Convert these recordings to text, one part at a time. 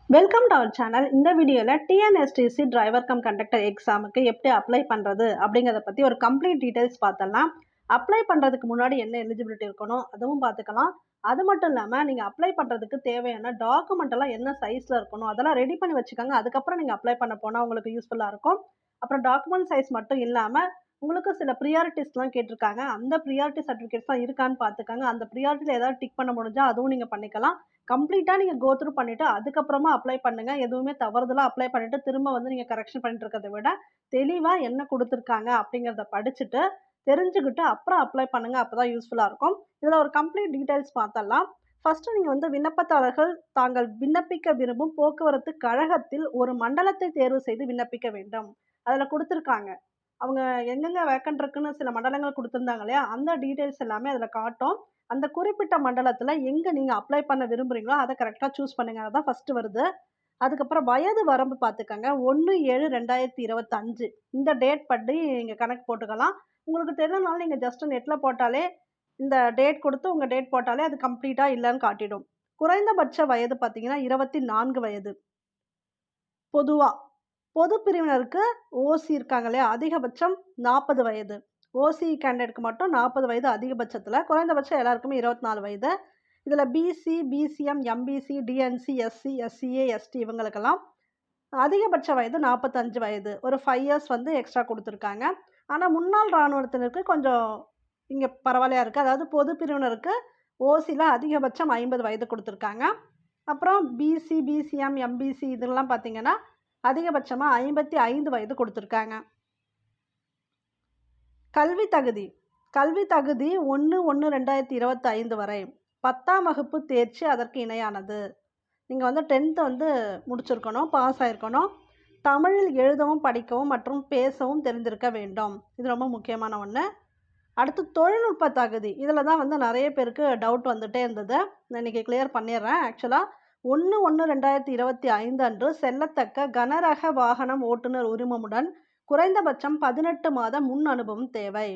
Welcome to our channel. இந்த வீடியோவில் TNSTC driver come conductor எக்ஸாமுக்கு எப்படி அப்ளை பண்ணுறது அப்படிங்கிறத பற்றி ஒரு கம்ப்ளீட் டீட்டெயில்ஸ் பார்த்தலாம். அப்ளை பண்ணுறதுக்கு முன்னாடி என்ன எலிஜிபிலிட்டி இருக்கணும் அதுவும் பார்த்துக்கலாம். அது மட்டும் இல்லாமல் நீங்கள் அப்ளை பண்ணுறதுக்கு தேவையான டாக்குமெண்ட் எல்லாம் என்ன சைஸில் இருக்கணும் அதெல்லாம் ரெடி பண்ணி வச்சுக்கோங்க. அதுக்கப்புறம் நீங்கள் அப்ளை பண்ண போனால் உங்களுக்கு யூஸ்ஃபுல்லாக இருக்கும். அப்புறம் டாக்குமெண்ட் சைஸ் மட்டும் இல்லாமல் உங்களுக்கு சில ப்ரியாரிட்டிஸ்லாம் கேட்டிருக்காங்க. அந்த ப்ரியாரிட்டி சர்டிஃபிகேட்ஸ்லாம் இருக்கான்னு பார்த்துக்கோங்க. அந்த ப்ரியாரிட்டியில் ஏதாவது டிக் பண்ண முடிஞ்சால் அதுவும் நீங்கள் பண்ணிக்கலாம். கம்ப்ளீட்டா நீங்க கோ த்ரூ பண்ணிட்டு அதுக்கப்புறமா அப்ளை பண்ணுங்க. எதுவுமே தவறுதலா அப்ளை பண்ணிட்டு திரும்ப வந்து நீங்க கரெக்ஷன் பண்ணிட்டு இருக்கிறத விட, தெளிவா என்ன குடுத்துருக்காங்க அப்படிங்கிறத படிச்சுட்டு, தெரிஞ்சுக்கிட்டு அப்புறம் அப்ளை பண்ணுங்க. அப்பதான் யூஸ்ஃபுல்லா இருக்கும். இதுல ஒரு கம்ப்ளீட் டீடைல்ஸ் பார்த்தரலாம். ஃபர்ஸ்ட் நீங்க வந்து விண்ணப்பதாரர்கள் தாங்கள் விண்ணப்பிக்க விரும்பும் போக்குவரத்து கழகத்தில் ஒரு மண்டலத்தை தேர்வு செய்து விண்ணப்பிக்க வேண்டும். அதுல குடுத்துருக்காங்க. அவங்க எங்கெங்க வேக்கன்ட் இருக்குன்னு சில மண்டலங்கள் குடுத்திருந்தாங்க இல்லையா? அந்த டீடைல்ஸ் எல்லாமே அதுல காட்டும். அந்த குறிப்பிட்ட மண்டலத்துல எங்க நீங்க அப்ளை பண்ண விரும்புறீங்களோ, அத கரெக்ட்டா சூஸ் பண்ணுங்க. அதான் ஃபர்ஸ்ட் வருது. அதுக்கப்புறம் வயது வரம்பு பார்த்துக்கங்க. 1/7/2025 இந்த டேட் படி நீங்க கணக்கு போட்டுக்கலாம். உங்களுக்கு தெரியலனாலும் நீங்க ஜஸ்ட் நெட்ல போட்டாலே, இந்த டேட் குடுத்து உங்க டேட் போட்டாலே அது கம்ப்ளீட்டா இல்லன்னு காட்டிடும். குறைந்தபட்ச வயது பார்த்தீங்கன்னா, 24 வயது. பொதுவா. பொது பிரிவினருக்கு ஓசி இருக்காங்க இல்லையா? அதிகபட்சம் 40 வயது. ஓசி கேண்டிடேட்க்கு மட்டும் 40 வயது அதிகபட்சத்துல. குறைந்தபட்சம் எல்லாருக்குமே 24 வயது. இதுல BC, BCM, MBC, DNC, SC, SCA, ST இவங்களுக்கெல்லாம் அதிகபட்ச வயது 45 வயது. ஒரு 5 இயர்ஸ் வந்து எக்ஸ்ட்ரா குடுத்துருக்காங்க. ஆனா, முன்னாள் ராணுவத்தினருக்கு கொஞ்சம் இங்க பரவாயில்லையா இருக்கு. அதாவது பொது பிரிவினருக்கு ஓசில அதிகபட்சம் 50 வயது குடுத்துருக்காங்க. அப்புறம் பிசி, பிசிஎம், எம்பிசி இதெல்லாம் பார்த்தீங்கன்னா, அதிகபட்சமா 55 வயது குடுத்துருக்காங்க. கல்வி தகுதி. கல்வி தகுதி 1/1/2025 வரை 10ஆம் வகுப்பு தேர்ச்சி அதற்கு இணையானது. நீங்க வந்து 10th வந்து முடிச்சிருக்கணும், பாஸ் ஆயிருக்கணும். தமிழில் எழுதவும், படிக்கவும் மற்றும் பேசவும் தெரிந்திருக்க வேண்டும். இது ரொம்ப முக்கியமான ஒண்ணு. அடுத்து தொழில்நுட்ப தகுதி. இதில தான் வந்து நெறைய பேருக்கு டவுட் வந்துட்டே இருந்தது. நான் இன்னைக்கு கிளியர் பண்ணிடுறேன். ஆக்சுவலா 1/1/2025 அன்று செல்லத்தக்க கனரக வாகனம் ஓட்டுநர் உரிமமுடன் குறைந்தபட்சம் 18 மாத முன் அனுபவம் தேவை.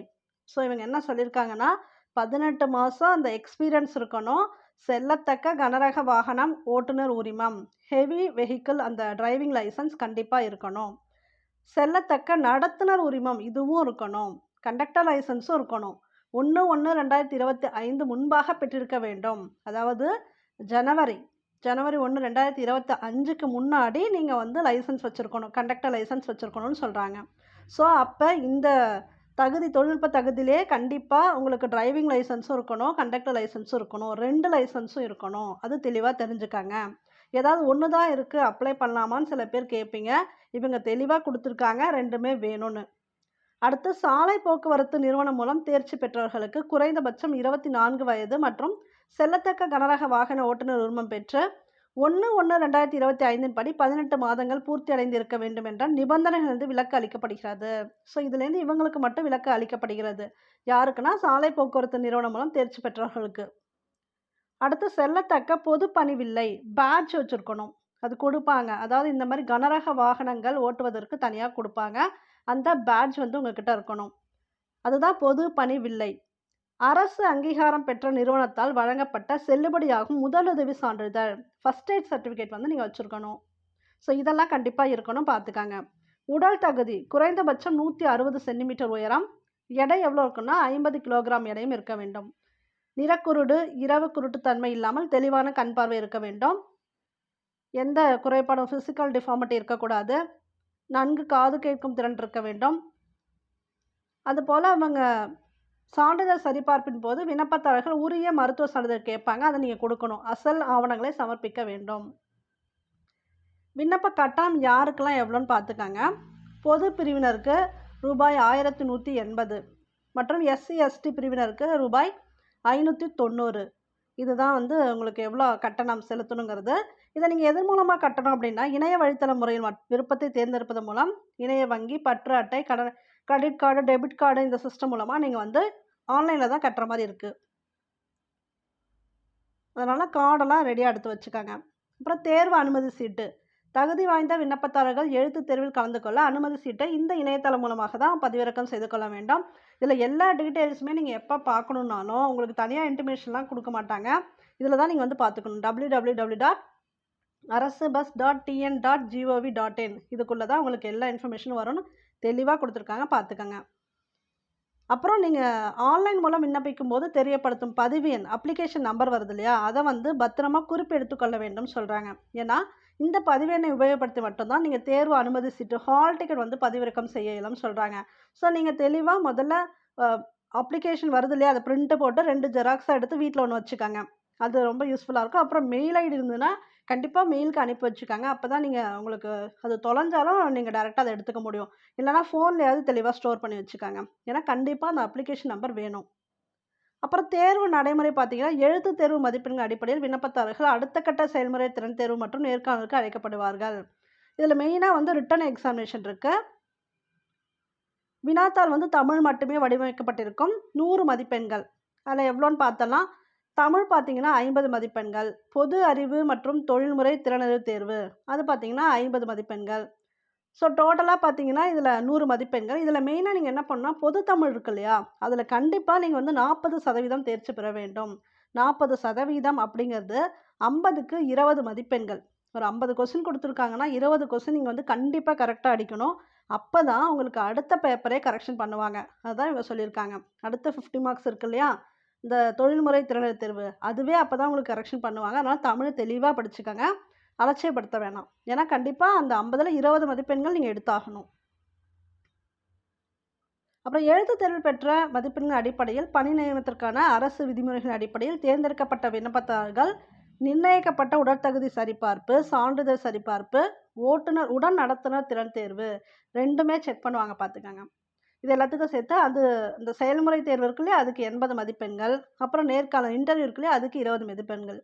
ஸோ இவங்க என்ன சொல்லியிருக்காங்கன்னா, 18 மாசம் அந்த எக்ஸ்பீரியன்ஸ் இருக்கணும். செல்லத்தக்க கனரக வாகனம் ஓட்டுநர் உரிமம், ஹெவி வெஹிக்கிள் அந்த டிரைவிங் லைசென்ஸ் கண்டிப்பா இருக்கணும். செல்லத்தக்க நடத்துனர் உரிமம் இதுவும் இருக்கணும். கண்டக்டர் லைசென்ஸும் இருக்கணும். 1/1/2025 முன்பாக பெற்றிருக்க வேண்டும். அதாவது ஜனவரி ஜனவரி 1, 2025க்கு முன்னாடி நீங்க வந்து லைசென்ஸ் வச்சிருக்கணும். கண்டக்டர் லைசென்ஸ் வச்சிருக்கணும்னு சொல்றாங்க. ஸோ அப்ப இந்த தகுதி தொழில்நுட்ப தகுதியிலே கண்டிப்பா உங்களுக்கு டிரைவிங் லைசென்ஸும் இருக்கணும், கண்டக்டர் லைசென்ஸும் இருக்கணும். 2 லைசென்ஸும் இருக்கணும். அது தெளிவா தெரிஞ்சுக்கங்க. ஏதாவது ஒண்ணு தான் இருக்கு அப்ளை பண்ணலாமான்னு சில பேர் கேட்பீங்க. இவங்க தெளிவா குடுத்துருக்காங்க 2மே வேணும்னு. அடுத்து சாலை போக்குவரத்து நிறுவனம் மூலம் தேர்ச்சி பெற்றவர்களுக்கு குறைந்தபட்சம் 24 வயது மற்றும் செல்லத்தக்க கனரக வாகன ஓட்டுநர் உரிமம் பெற்று 1/1/2025 படி 18 மாதங்கள் பூர்த்தி அடைந்திருக்க வேண்டும் என்ற நிபந்தனைகளிலிருந்து விலக்கு அளிக்கப்படுகிறது. ஸோ இதுலேருந்து இவங்களுக்கு மட்டும் விலக்கு அளிக்கப்படுகிறது. யாருக்குன்னா சாலை போக்குவரத்து நிறுவனம் மூலம் தேர்ச்சி பெற்றவர்களுக்கு. அடுத்து செல்லத்தக்க பொது பணிவில்லை பேட்ஜ் வச்சிருக்கணும். அது கொடுப்பாங்க. அதாவது இந்த மாதிரி கனரக வாகனங்கள் ஓட்டுவதற்கு தனியா குடுப்பாங்க. அந்த பேட்ஜ் வந்து உங்ககிட்ட இருக்கணும். அதுதான் பொது பணிவில்லை. அரசு அங்கீகாரம் பெற்ற நிறுவனத்தால் வழங்கப்பட்ட செல்லுபடியாகும் முதலுதவி சான்றிதழ் ஃபர்ஸ்ட் எய்ட் சர்டிஃபிகேட் வந்து நீங்க வச்சிருக்கணும். ஸோ இதெல்லாம் கண்டிப்பா இருக்கணும் பார்த்துக்கங்க. உடல் தகுதி குறைந்தபட்சம் 160 சென்டிமீட்டர் உயரம். எடை எவ்வளோ இருக்குன்னா 50 கிலோகிராம் எடையும் இருக்க வேண்டும். நிறக்குருடு, இரவு குருட்டுத்தன்மை இல்லாமல் தெளிவான கண் பார்வை இருக்க வேண்டும். எந்த குறைபாடும் ஃபிசிக்கல் டிஃபார்மிட்டி இருக்கக்கூடாது. நன்கு காது கேட்கும் திறன் இருக்க வேண்டும். அதுபோல் அவங்க சான்றிதழ் சரிபார்ப்பின் போது விண்ணப்பதாரர்கள் உரிய மருத்துவ சான்றிதழ் கேட்பாங்க. அதை நீங்கள் கொடுக்கணும். அசல் ஆவணங்களை சமர்ப்பிக்க வேண்டும். விண்ணப்ப கட்டணம் யாருக்கெல்லாம் எவ்வளோன்னு பார்த்துக்கங்க. பொது பிரிவினருக்கு ரூபாய் 1180 மற்றும் எஸ்சி எஸ்டி பிரிவினருக்கு ரூபாய் 590. இதுதான் வந்து உங்களுக்கு எவ்வளோ கட்டணம் செலுத்தணுங்கிறது. இதை நீங்கள் எதன் மூலமாக கட்டணும் அப்படின்னா, இணைய வழித்தள முறையில் விருப்பத்தை தேர்ந்தெடுப்பதன் மூலம் இணைய வங்கி, பற்று அட்டை, கிரெடிட் கார்டு, டெபிட் கார்டு இந்த சிஸ்டம் மூலமாக நீங்கள் வந்து ஆன்லைனில் தான் கட்டுற மாதிரி இருக்குது. அதனால் கார்டெல்லாம் ரெடியாக எடுத்து வச்சுக்கோங்க. அப்புறம் தேர்வு அனுமதி சீட்டு. தகுதி வாய்ந்த விண்ணப்பதாரர்கள் எழுத்துத் தேர்வில் கலந்து கொள்ள அனுமதி சீட்டை இந்த இணையதளம் மூலமாக தான் பதிவிறக்கம் செய்து கொள்ள வேண்டும். இதில் எல்லா டீட்டெயில்ஸுமே நீங்கள் எப்போ பார்க்கணுன்னாலும் உங்களுக்கு தனியாக இன்டிமேஷன்லாம் கொடுக்க மாட்டாங்க. இதில் தான் நீங்கள் வந்து பார்த்துக்கணும். www.tnstc arasubus.tn.gov.in இதுக்குள்ளே தான் உங்களுக்கு எல்லா இன்ஃபர்மேஷனும் வரும்னு தெளிவாக கொடுத்துருக்காங்க, பார்த்துக்கங்க. அப்புறம் நீங்கள் ஆன்லைன் மூலம் விண்ணப்பிக்கும் போது தெரியப்படுத்தும் பதிவு எண், அப்ளிகேஷன் நம்பர் வருது இல்லையா, அதை வந்து பத்திரமா குறிப்பு எடுத்துக்கொள்ள வேண்டும் சொல்கிறாங்க. ஏன்னா இந்த பதிவு எண்ணை உபயோகப்படுத்தி மட்டும்தான் நீங்கள் தேர்வு அனுமதி சீட்டு, ஹால் டிக்கெட் வந்து பதிவிறக்கம் செய்ய இயலும்னு சொல்கிறாங்க. ஸோ நீங்கள் தெளிவாக முதல்ல அப்ளிகேஷன் வருது இல்லையா, அதை பிரிண்ட்டு போட்டு 2 ஜெராக்ஸாக எடுத்து வீட்டில் ஒன்று வச்சுக்கோங்க. அது ரொம்ப யூஸ்ஃபுல்லாக இருக்கும். அப்புறம் மெயில் ஐடி இருந்ததுன்னா கண்டிப்பாக மெயிலுக்கு அனுப்பி வச்சுக்கோங்க. அப்போ தான் நீங்கள் உங்களுக்கு அது தொலைஞ்சாலும் நீங்கள் டேரெக்டாக அதை எடுத்துக்க முடியும். இல்லைனா ஃபோன்லையாவது தெளிவாக ஸ்டோர் பண்ணி வச்சுக்கோங்க. ஏன்னா கண்டிப்பாக அந்த அப்ளிகேஷன் நம்பர் வேணும். அப்புறம் தேர்வு நடைமுறை பார்த்தீங்கன்னா, எழுத்து தேர்வு மதிப்பெண்கள் அடிப்படையில் விண்ணப்பதாரர்கள் அடுத்த கட்ட செயல்முறை திறன் தேர்வு மற்றும் நேர்காணலுக்கு அழைக்கப்படுவார்கள். இதில் மெயினாக வந்து ரிட்டன் எக்ஸாமினேஷன் இருக்குது. வினாத்தாள் வந்து தமிழ் மட்டுமே வடிவமைக்கப்பட்டிருக்கும். 100 மதிப்பெண்கள். அதில் எவ்வளோன்னு பார்த்தலாம். தமிழ் பார்த்தீங்கன்னா 50 மதிப்பெண்கள். பொது அறிவு மற்றும் தொழில்முறை திறனறிவு தேர்வு அது பார்த்தீங்கன்னா 50 மதிப்பெண்கள். ஸோ டோட்டலாக பார்த்தீங்கன்னா இதில் 100 மதிப்பெண்கள். இதில் மெயினாக நீங்கள் என்ன பண்ணால், பொது தமிழ் இருக்கு இல்லையா, அதில் கண்டிப்பாக நீங்கள் வந்து 40% தேர்ச்சி பெற வேண்டும். 40% அப்படிங்கிறது 50க்கு 20 மதிப்பெண்கள். ஒரு 50 கொஸ்டின் கொடுத்துருக்காங்கன்னா 20 கொஸ்டின் நீங்கள் வந்து கண்டிப்பாக கரெக்டாக அடிக்கணும். அப்போ தான் உங்களுக்கு அடுத்த பேப்பரே கரெக்ஷன் பண்ணுவாங்க. அதுதான் இவங்க சொல்லியிருக்காங்க. அடுத்த 50 மார்க்ஸ் இருக்கு இல்லையா, இந்த தொழில்முறை திறனறிவு தேர்வு, அதுவே அப்போ தான் உங்களுக்கு கரெக்ஷன் பண்ணுவாங்க. அதனால் தமிழ் தெளிவாக படிச்சுக்கோங்க, அலட்சியப்படுத்த வேணாம். ஏன்னா கண்டிப்பாக அந்த 50ல் 20 மதிப்பெண்கள் நீங்கள் எடுத்தாகணும். அப்புறம் எழுத்து தேர்வில் பெற்ற மதிப்பெண்கள் அடிப்படையில் பணி நியமனத்திற்கான அரசு விதிமுறைகளின் அடிப்படையில் தேர்ந்தெடுக்கப்பட்ட விண்ணப்பதாரர்கள் நிர்ணயிக்கப்பட்ட உடற்தகுதி சரிபார்ப்பு, சான்றிதழ் சரிபார்ப்பு, ஓட்டுநர் உடன் நடத்துனர் திறன் தேர்வு 2மே செக் பண்ணுவாங்க, பார்த்துக்கோங்க. இது எல்லாத்துக்கும் சேர்த்து அது இந்த செயல்முறை தேர்வு இருக்கு இல்லையா, அதுக்கு 80 மதிப்பெண்கள். அப்புறம் நேர்காணல் இன்டர்வியூ இருக்கு இல்லையா, அதுக்கு 20 மதிப்பெண்கள்.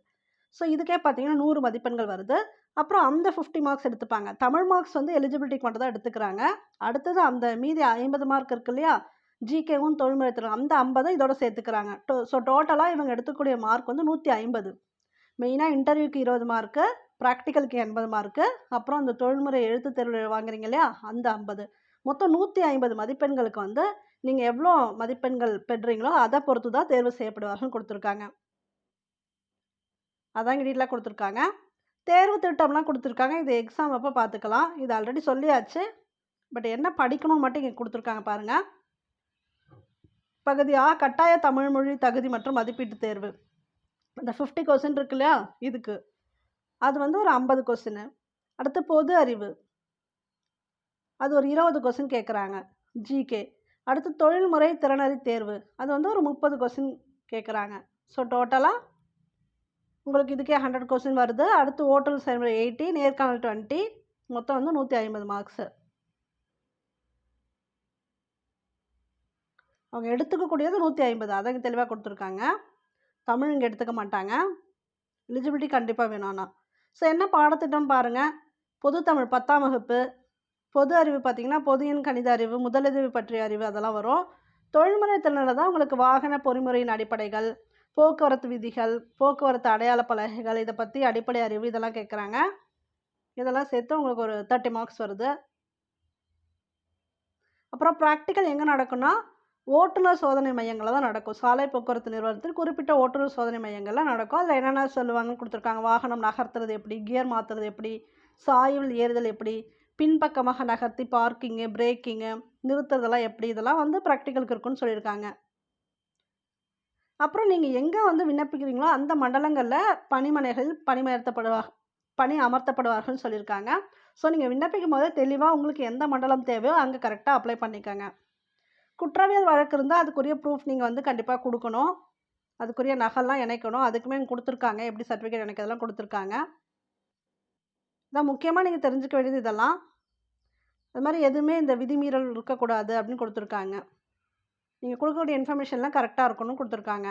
ஸோ இதுக்கே பார்த்தீங்கன்னா 100 மதிப்பெண்கள் வருது. அப்புறம் அந்த 50 மார்க்ஸ் எடுத்துப்பாங்க. தமிழ் மார்க்ஸ் வந்து எலிஜிபிலிட்டிக்கு மட்டும் தான் எடுத்துக்கிறாங்க. அடுத்தது அந்த மீதி 50 மார்க் இருக்கு இல்லையா, ஜிகேவும் தொழில்முறை திறன், அந்த 50 இதோட சேர்த்துக்கிறாங்க. ஸோ டோட்டலாக இவங்க எடுத்துக்கூடிய மார்க் வந்து 150. மெயினாக இன்டர்வியூக்கு 20 மார்க்கு, ப்ராக்டிக்கலுக்கு 80 மார்க்கு, அப்புறம் அந்த தொழில்முறை எழுத்து தேர்வு வாங்குறீங்க இல்லையா, அந்த 50. மொத்தம் 150 மதிப்பெண்களுக்கு வந்து நீங்கள் எவ்வளோ மதிப்பெண்கள் பெறுறீங்களோ அதை பொறுத்து தான் தேர்வு செய்யப்படுவார்கள் கொடுத்துருக்காங்க. அதான் இங்கே டீட்டெயிலாக கொடுத்துருக்காங்க. தேர்வு திட்டம்லாம் கொடுத்துருக்காங்க. இது எக்ஸாம் அப்போ பார்த்துக்கலாம். இது ஆல்ரெடி சொல்லியாச்சு. பட் என்ன படிக்கணும் மட்டும் இங்கே கொடுத்துருக்காங்க பாருங்கள். பகுதி ஆ, கட்டாய தமிழ் மொழி தகுதி மற்றும் மதிப்பீட்டு தேர்வு. இந்த 50 கொஸ்டின் இருக்கு இல்லையா, இதுக்கு அது வந்து ஒரு 50 கொஸ்டின். அடுத்து பொது அறிவு, அது ஒரு 20 கொஸ்டின் கேட்குறாங்க, ஜிகே. அடுத்து தொழில்முறை திறனறி தேர்வு, அது வந்து ஒரு 30 கொஸ்டின் கேட்குறாங்க. ஸோ டோட்டலாக உங்களுக்கு இதுக்கே 100 கொஸ்டின் வருது. அடுத்து ஓட்டுநர் செயல்முறை 80, நேர்காணல் 20, மொத்தம் வந்து 150 மார்க்ஸு. அவங்க எடுத்துக்கக்கூடியது 150, அதை இங்கே தெளிவாக கொடுத்துருக்காங்க. தமிழ் இங்கே எடுத்துக்க மாட்டாங்க. எலிஜிபிலிட்டி கண்டிப்பாக வேணும்னா. ஸோ என்ன பாடத்திட்டம் பாருங்கள். பொது தமிழ் 10ஆம் வகுப்பு. பொது அறிவு பார்த்திங்கன்னா பொது எண் கணித அறிவு, முதலுதவி பற்றிய அறிவு அதெல்லாம் வரும். தொழில்முறை திறனில் தான் உங்களுக்கு வாகன பொறிமுறையின் அடிப்படைகள், போக்குவரத்து விதிகள், போக்குவரத்து அடையாள பலகைகள், இதை பற்றி அடிப்படை அறிவு இதெல்லாம் கேட்குறாங்க. இதெல்லாம் சேர்த்து உங்களுக்கு ஒரு 30 மார்க்ஸ் வருது. அப்புறம் ப்ராக்டிக்கல் எங்கே நடக்கும்னா, ஓட்டுநர் சோதனை மையங்களில் தான் நடக்கும். சாலை போக்குவரத்து நிறுவனத்தில் குறிப்பிட்ட ஓட்டுநர் சோதனை மையங்கள்லாம் நடக்கும். அதில் என்னென்ன சொல்லுவாங்கன்னு கொடுத்துருக்காங்க. வாகனம் நகர்த்துறது எப்படி, கியர் மாற்றுறது எப்படி, சாய்வில் ஏறுதல் எப்படி, பின்பக்கமாக நகர்த்தி பார்க்கிங்கு, பிரேக்கிங்கு, நிறுத்துறதெல்லாம் எப்படி, இதெல்லாம் வந்து ப்ராக்டிக்கலுக்கு இருக்குன்னு சொல்லியிருக்காங்க. அப்புறம் நீங்கள் எங்கே வந்து விண்ணப்பிக்கிறீங்களோ அந்த மண்டலங்களில் பணிமனைகளில் பணி அமர்த்தப்படுவார்கள்னு சொல்லியிருக்காங்க. ஸோ நீங்கள் விண்ணப்பிக்கும் போதே தெளிவாக உங்களுக்கு எந்த மண்டலம் தேவையோ அங்கே கரெக்டாக அப்ளை பண்ணிக்கோங்க. குற்றவியல் வழக்கு இருந்தால் அதுக்குரிய ப்ரூஃப் நீங்கள் வந்து கண்டிப்பாக கொடுக்கணும். அதுக்குரிய நகல்லாம் இணைக்கணும். அதுக்குமே கொடுத்துருக்காங்க, எப்படி சர்டிஃபிகேட் இணைக்கிறதெல்லாம் கொடுத்துருக்காங்க. இதான் முக்கியமாக நீங்கள் தெரிஞ்சுக்க வேண்டியது இதெல்லாம். அது மாதிரி எதுவுமே இந்த விதிமீறல் இருக்கக்கூடாது அப்படின்னு கொடுத்துருக்காங்க. நீங்கள் கொடுக்கக்கூடிய இன்ஃபர்மேஷன்லாம் கரெக்டாக இருக்கணும்னு கொடுத்துருக்காங்க.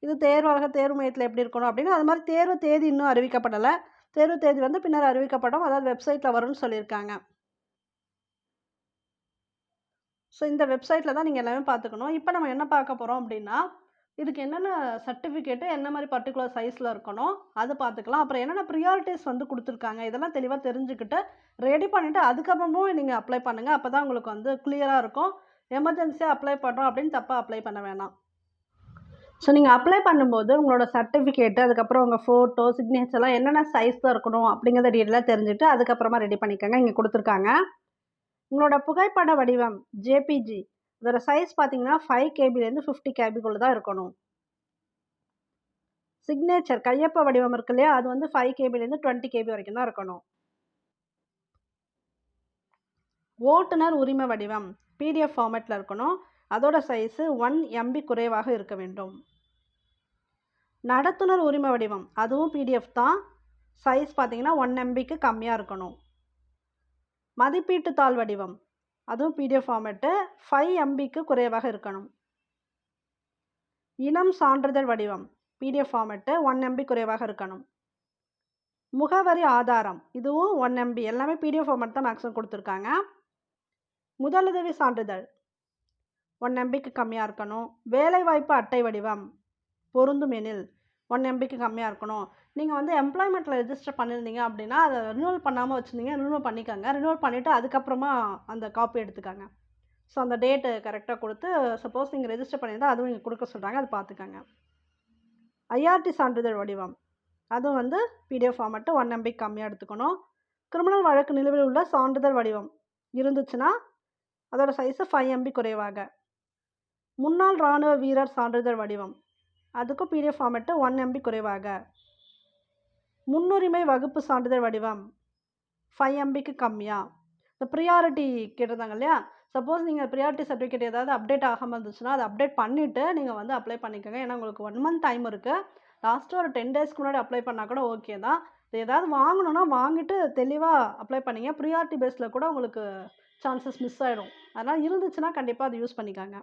இது தேர்வாளர்கள் தேர்வு மையத்தில் எப்படி இருக்கணும் அப்படின்னு. அது மாதிரி தேர்வு தேதி இன்னும் அறிவிக்கப்படலை. தேர்வு தேதி வந்து பின்னர் அறிவிக்கப்படும், அதாவது வெப்சைட்டில் வரும்னு சொல்லியிருக்காங்க. ஸோ இந்த வெப்சைட்டில் தான் நீங்கள் எல்லாமே பார்த்துக்கணும். இப்போ நம்ம என்ன பார்க்க போகிறோம் அப்படின்னா, இதுக்கு என்னென்ன சர்டிஃபிகேட்டு என்ன மாதிரி பர்டிகுலர் சைஸில் இருக்கணும் அது பார்த்துக்கலாம். அப்புறம் என்னென்ன ப்ரியாரிட்டிஸ் வந்து கொடுத்துருக்காங்க இதெல்லாம் தெளிவாக தெரிஞ்சுக்கிட்டு ரெடி பண்ணிவிட்டு அதுக்கப்புறமும் நீங்கள் அப்ளை பண்ணுங்கள். அப்போ தான் உங்களுக்கு வந்து கிளியராக இருக்கும். எமர்ஜென்சியாக அப்ளை பண்ணுறோம் அப்படின்னு தப்பாக அப்ளை பண்ண வேணாம். ஸோ நீங்கள் அப்ளை பண்ணும்போது உங்களோட சர்டிஃபிகேட்டு, அதுக்கப்புறம் உங்கள் ஃபோட்டோ, சிக்னேச்சர்லாம் என்னென்ன சைஸில் இருக்கணும் அப்படிங்கிறத டீட்டெயிலாக தெரிஞ்சுட்டு அதுக்கப்புறமா ரெடி பண்ணிக்கோங்க. இங்கே கொடுத்துருக்காங்க. உங்களோட புகைப்பட வடிவம் ஜேபிஜி அதோட சைஸ் பார்த்தீங்கன்னா 5 கேபிலேருந்து 50 கேபிக்குள்ளே தான் இருக்கணும். சிக்னேச்சர் கையொப்ப வடிவம் இருக்கு இல்லையா, அது வந்து 5 கேபிலேருந்து 20 கேபி வரைக்கும் தான் இருக்கணும். ஓட்டுநர் உரிம வடிவம் பிடிஎஃப் ஃபார்மேட்டில் இருக்கணும். அதோட சைஸு 1 MB குறைவாக இருக்க வேண்டும். நடத்துனர் உரிம வடிவம் அதுவும் பிடிஎஃப் தான். சைஸ் பார்த்தீங்கன்னா 1 MBக்கு கம்மியாக இருக்கணும். மதிப்பீட்டு தாள் வடிவம் அதுவும் பிடிஎஃப் ஃபார்மேட்டு 5 MBக்கு குறைவாக இருக்கணும். இனம் சான்றிதழ் வடிவம் பிடிஎஃப் ஃபார்மேட்டு 1 MB குறைவாக இருக்கணும். முகவரி ஆதாரம் இதுவும் 1 MB எல்லாமே பிடிஎஃப் ஃபார்மேட் தான் மேக்ஸிமம் கொடுத்துருக்காங்க. முதலுதவி சான்றிதழ் 1 MBக்கு கம்மியாக இருக்கணும். வேலைவாய்ப்பு அட்டை வடிவம் பொருந்தும் எனில் 1 MBக்கு கம்மியாக இருக்கணும். நீங்கள் வந்து எம்ப்ளாய்மெண்ட்டில் ரெஜிஸ்டர் பண்ணியிருந்தீங்க அப்படின்னா அதை ரினியூவல் பண்ணாமல் வச்சுருந்தீங்க, ரினியூவல் பண்ணிக்கோங்க. ரினியூவல் பண்ணிவிட்டு அதுக்கப்புறமா அந்த காப்பி எடுத்துக்கோங்க. ஸோ அந்த டேட்டு கரெக்டாக கொடுத்து சப்போஸ் நீங்கள் ரெஜிஸ்டர் பண்ணியிருந்தால் அதுவும் இங்கே கொடுக்க சொல்கிறாங்க, அது பார்த்துக்கோங்க. ஐஆர்டி சான்றிதழ் வடிவம் அதுவும் வந்து பிடிஎஃப் ஃபார்மேட்டு 1 MBக்கு கம்மியாக எடுத்துக்கணும். கிரிமினல் வழக்கு நிலுவையில் உள்ள சான்றிதழ் வடிவம் இருந்துச்சுன்னா அதோட சைஸு 5 MB குறைவாக. முன்னாள் இராணுவ வீரர் சான்றிதழ் வடிவம் அதுக்கும் பிடிஎஃப் ஃபார்மேட்டு 1 MB குறைவாக. முன்னுரிமை வகுப்பு சான்றிதழ் வடிவம் 5 MBக்கு கம்மியாக. இந்த ப்ரியாரிட்டி கேட்டிருந்தாங்க இல்லையா, சப்போஸ் நீங்கள் ப்ரியாரிட்டி சர்டிஃபிகேட் ஏதாவது அப்டேட் ஆகாமல் இருந்துச்சுன்னா அதை அப்டேட் பண்ணிவிட்டு நீங்கள் வந்து அப்ளை பண்ணிக்கோங்க. ஏன்னா உங்களுக்கு 1 மந்த் டைம் இருக்குது. லாஸ்ட்டு ஒரு 10 டேஸ்க்கு முன்னாடி அப்ளை பண்ணால் கூட ஓகே தான். ஏதாவது வாங்கணுன்னா வாங்கிட்டு தெளிவாக அப்ளை பண்ணிங்க. ப்ரியாரிட்டி பேஸில் கூட உங்களுக்கு சான்சஸ் மிஸ் ஆகிடும். அதனால் இருந்துச்சுன்னா கண்டிப்பாக அதை யூஸ் பண்ணிக்காங்க.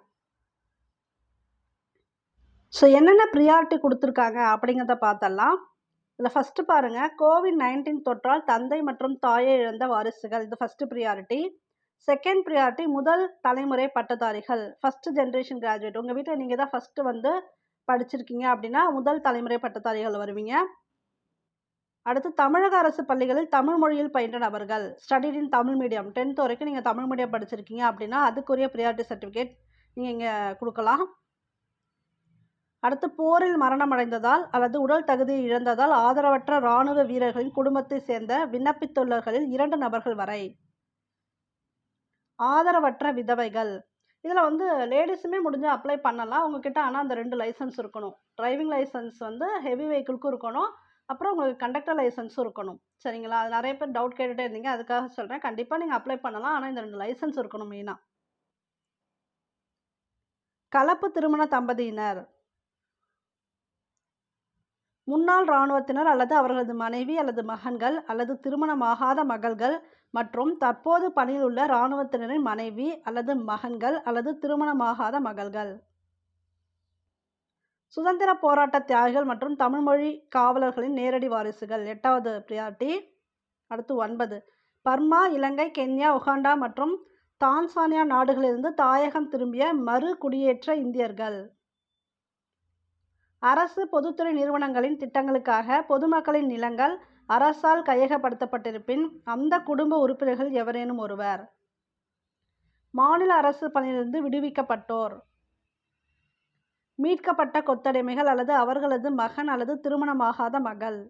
ஸோ என்னென்ன ப்ரியாரிட்டி கொடுத்துருக்காங்க அப்படிங்கிறத பார்த்தலாம். இதில் ஃபஸ்ட்டு பாருங்கள், COVID-19 தொற்றால் தந்தை மற்றும் தாயை இழந்த வாரிசுகள், இது ஃபஸ்ட்டு ப்ரியாரிட்டி. செகண்ட் ப்ரியாரிட்டி முதல் தலைமுறை பட்டதாரிகள், ஃபஸ்ட்டு ஜென்ரேஷன் கிராஜுவேட். உங்கள் வீட்டில் நீங்கள் தான் ஃபஸ்ட்டு வந்து படிச்சிருக்கீங்க அப்படின்னா முதல் தலைமுறை பட்டதாரிகள் வருவீங்க. அடுத்து தமிழக அரசு பள்ளிகளில் தமிழ் மொழியில் பயின்ற நபர்கள், studied in Tamil medium, 10th வரைக்கும் நீங்கள் தமிழ் மீடியம் படிச்சிருக்கீங்க அப்படின்னா அதுக்குரிய ப்ரியாரிட்டி சர்டிஃபிகேட் நீங்கள் இங்கே கொடுக்கலாம். அடுத்து போரில் மரணம் அடைந்ததால் அல்லது உடல் தகுதியை இழந்ததால் ஆதரவற்ற இராணுவ வீரர்களின் குடும்பத்தை சேர்ந்த விண்ணப்பித்துள்ளவர்களில் 2 நபர்கள் வரை. ஆதரவற்ற விதவைகள், இதில் வந்து லேடிஸுமே முடிஞ்சு அப்ளை பண்ணலாம். உங்ககிட்ட ஆனால் அந்த 2 லைசன்ஸ் இருக்கணும். டிரைவிங் லைசன்ஸ் வந்து ஹெவி வெஹிக்கிள்க்கும் இருக்கணும், அப்புறம் உங்களுக்கு கண்டக்டர் லைசன்ஸும் இருக்கணும். சரிங்களா? அது நிறைய பேர் டவுட் கேட்டுகிட்டே இருந்தீங்க, அதுக்காக சொல்கிறேன். கண்டிப்பாக நீங்கள் அப்ளை பண்ணலாம், ஆனால் இந்த 2 லைசன்ஸ் இருக்கணும் மெயினாக. கலப்பு திருமண தம்பதியினர், முன்னாள் இராணுவத்தினர் அல்லது அவர்களது மனைவி அல்லது மகன்கள் அல்லது திருமணமாகாத மகள்கள் மற்றும் தற்போது பணியில் உள்ள இராணுவத்தினரின் மனைவி அல்லது மகன்கள் அல்லது திருமணமாகாத மகள்கள். சுதந்திர போராட்ட தியாகிகள் மற்றும் தமிழ்மொழி காவலர்களின் நேரடி வாரிசுகள், 8வது ப்ரியாரிட்டி. அடுத்து 9, பர்மா, இலங்கை, கென்யா, உகாண்டா மற்றும் தான்சானியா நாடுகளிலிருந்து தாயகம் திரும்பிய மறு குடியேற்ற இந்தியர்கள். அரசு பொதுத்துறை நிறுவனங்களின் திட்டங்களுக்காக பொதுமக்களின் நிலங்கள் அரசால் கையகப்படுத்தப்பட்டிருப்பின் அந்த குடும்ப உறுப்பினர்கள் எவரேனும் ஒருவர். மாநில அரசு பணியிலிருந்து விடுவிக்கப்பட்டோர், மீட்கப்பட்ட கொத்தடிமைகள் அல்லது அவர்களது மகன் அல்லது திருமணமாகாத மகள்.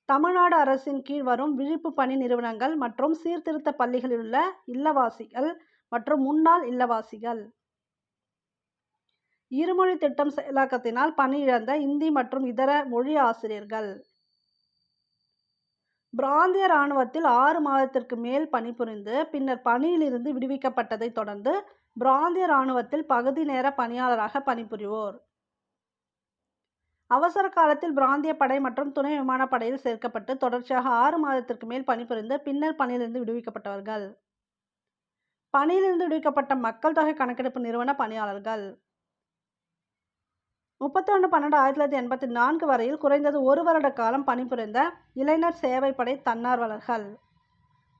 தமிழ்நாடு அரசின் கீழ் வரும் விழிப்பு பணி நிறுவனங்கள் மற்றும் சீர்திருத்த பள்ளிகளில் உள்ள இல்லவாசிகள் மற்றும் முன்னாள் இல்லவாசிகள். இருமொழி திட்டம் செயலாக்கத்தினால் பணியிழந்த இந்தி மற்றும் இதர மொழி ஆசிரியர்கள். பிராந்திய இராணுவத்தில் 6 மாதத்திற்கு மேல் பணிபுரிந்து பின்னர் பணியிலிருந்து விடுவிக்கப்பட்டதை தொடர்ந்து பிராந்திய இராணுவத்தில் பகுதி நேர பணியாளராக பணிபுரிவோர். அவசர காலத்தில் பிராந்திய படை மற்றும் துணை விமானப்படையில் சேர்க்கப்பட்டு தொடர்ச்சியாக 6 மாதத்திற்கு மேல் பணிபுரிந்து பின்னர் பணியிலிருந்து விடுவிக்கப்பட்டவர்கள். பணியிலிருந்து விடுவிக்கப்பட்ட மக்கள் தொகை கணக்கெடுப்பு நிறுவன பணியாளர்கள். 31/12/1984 வரையில் குறைந்தது 1 வருட காலம் பணிபுரிந்த இளைஞர் சேவைப்படை தன்னார்வலர்கள்.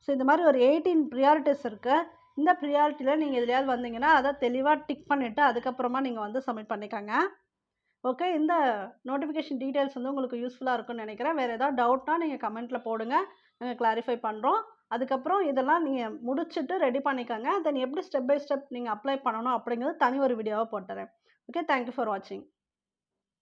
ஸோ இந்த மாதிரி ஒரு 18 ப்ரியாரிட்டிஸ் இருக்குது. இந்த ப்ரியாரிட்டியில் நீங்கள் எதுலையாவது வந்தீங்கன்னா அதை தெளிவாக டிக் பண்ணிவிட்டு அதுக்கப்புறமா நீங்கள் வந்து சப்மிட் பண்ணிக்கோங்க. ஓகே, இந்த நோட்டிஃபிகேஷன் டீட்டெயில்ஸ் வந்து உங்களுக்கு யூஸ்ஃபுல்லாக இருக்குன்னு நினைக்கிறேன். வேறு ஏதாவது டவுட்னா நீங்கள் கமெண்ட்டில் போடுங்க, நாங்கள் கிளாரிஃபை பண்ணுறோம். அதுக்கப்புறம் இதெல்லாம் நீங்கள் முடிச்சுட்டு ரெடி பண்ணிக்கோங்க. தென் எப்படி ஸ்டெப் பை ஸ்டெப் நீங்கள் அப்ளை பண்ணணும் அப்படிங்கிறது தனி ஒரு வீடியோவாக போட்டுறேன். ஓகே, தேங்க் யூ ஃபார் வாட்சிங்.